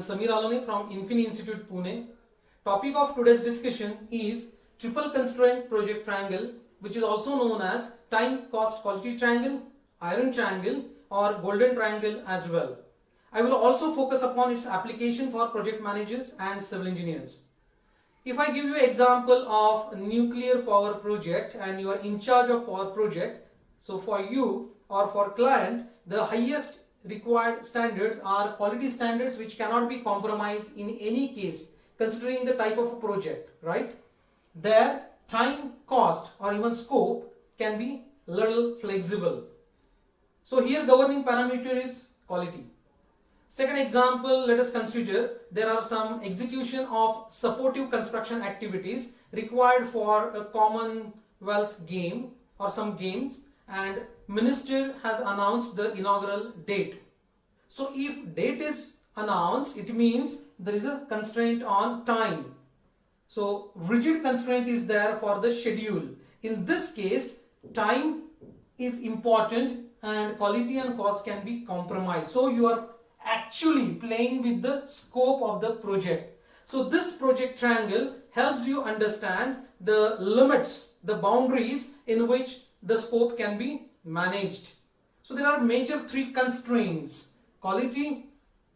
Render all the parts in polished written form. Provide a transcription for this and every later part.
and Samir Aloni from Infini Institute, Pune. Topic of today's discussion is triple constraint project triangle, which is also known as time, cost, quality triangle, iron triangle or golden triangle as well. I will also focus upon its application for project managers and civil engineers. If I give you an example of a nuclear power project and you are in charge of power project, so for you or for client, the highest required standards are quality standards which cannot be compromised in any case considering the type of a project, right? Their time, cost or even scope can be little flexible. So here governing parameter is quality. Second example, let us consider there are some execution of supportive construction activities required for a commonwealth game or some games, and minister has announced the inaugural date. So if date is announced, it means there is a constraint on time. So rigid constraint is there for the schedule. In this case, time is important and quality and cost can be compromised. So you are actually playing with the scope of the project. So this project triangle helps you understand the limits, the boundaries in which the scope can be managed. So there are major three constraints: quality,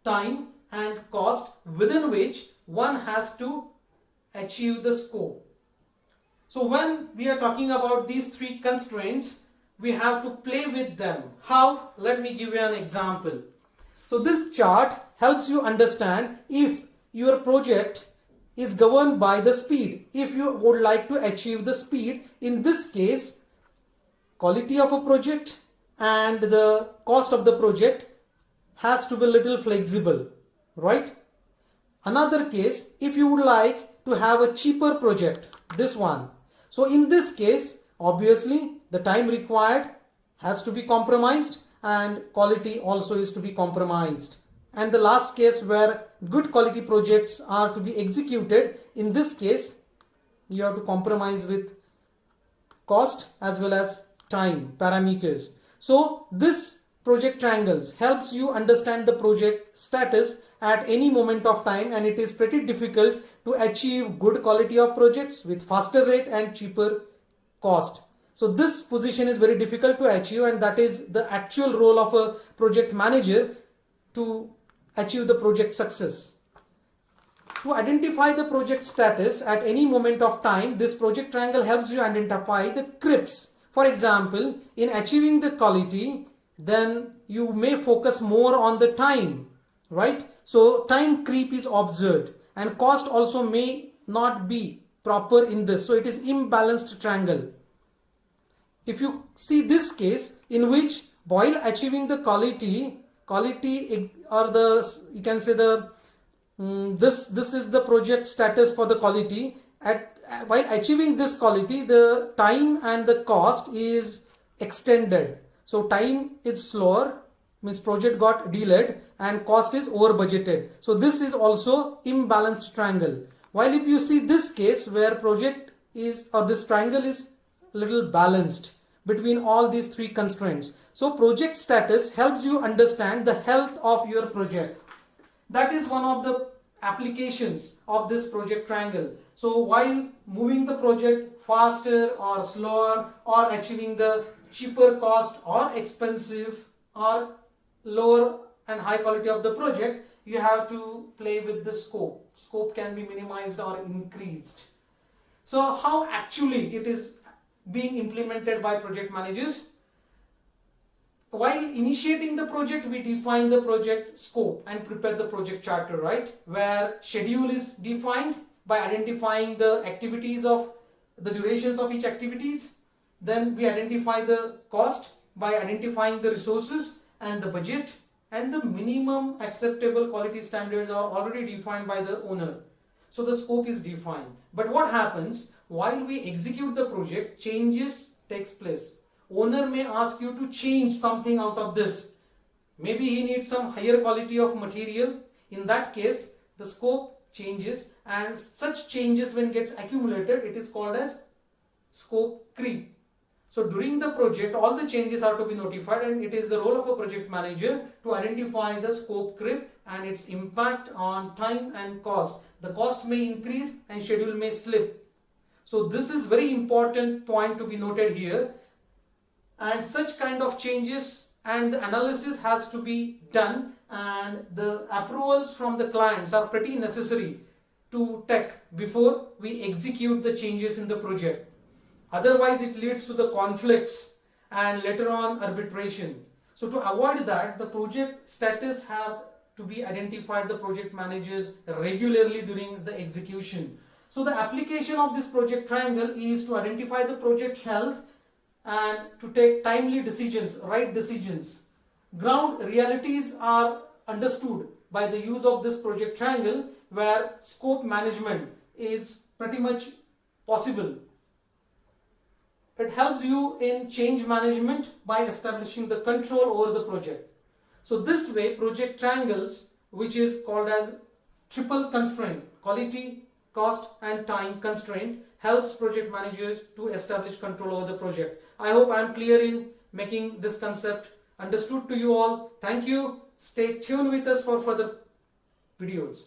time and cost, within which one has to achieve the scope. So when we are talking about these three constraints, we have to play with them. How? Let me give you an example. So this chart helps you understand if your project is governed by the speed. If you would like to achieve the speed, in this case, quality of a project and the cost of the project has to be little flexible, right? Another case, if you would like to have a cheaper project, this one. So in this case, obviously the time required has to be compromised and quality also is to be compromised. And the last case where good quality projects are to be executed, in this case you have to compromise with cost as well as time parameters. So this project triangles helps you understand the project status at any moment of time, and it is pretty difficult to achieve good quality of projects with faster rate and cheaper cost. So this position is very difficult to achieve, and that is the actual role of a project manager to achieve the project success. To identify the project status at any moment of time, this project triangle helps you identify the creeps. For example, in achieving the quality, then you may focus more on the time, right? So time creep is observed, and cost also may not be proper in this. So it is imbalanced triangle. If you see this case in which while achieving the quality or the, you can say the this is the project status for the quality. While achieving this quality, the time and the cost is extended. So time is slower, means project got delayed, and cost is over budgeted. So this is also imbalanced triangle. While if you see this case where project is, or this triangle is little balanced between all these three constraints. So project status helps you understand the health of your project. That is one of the applications of this project triangle. So while moving the project faster or slower, or achieving the cheaper cost or expensive or lower and high quality of the project, you have to play with the scope. Scope can be minimized or increased. So how actually it is being implemented by project managers? While initiating the project, we define the project scope and prepare the project charter, right? Where schedule is defined by identifying the activities of the durations of each activities. Then we identify the cost by identifying the resources and the budget, and the minimum acceptable quality standards are already defined by the owner. So the scope is defined. But what happens while we execute the project? Changes takes place. Owner may ask you to change something out of this. Maybe he needs some higher quality of material. In that case, the scope changes, and such changes when gets accumulated, it is called as scope creep. So during the project, all the changes are to be notified, and it is the role of a project manager to identify the scope creep and its impact on time and cost. The cost may increase and schedule may slip. So this is very important point to be noted here, and such kind of changes and the analysis has to be done, and the approvals from the clients are pretty necessary to take before we execute the changes in the project. Otherwise it leads to the conflicts and later on arbitration. So to avoid that, the project status have to be identified, the project managers regularly during the execution. So the application of this project triangle is to identify the project health and to take timely decisions, right decisions. Ground realities are understood by the use of this project triangle, where scope management is pretty much possible. It helps you in change management by establishing the control over the project. So this way, project triangles, which is called as triple constraint, quality, cost and time constraint, helps project managers to establish control over the project. I hope I am clear in making this concept understood to you all. Thank you. Stay tuned with us for further videos.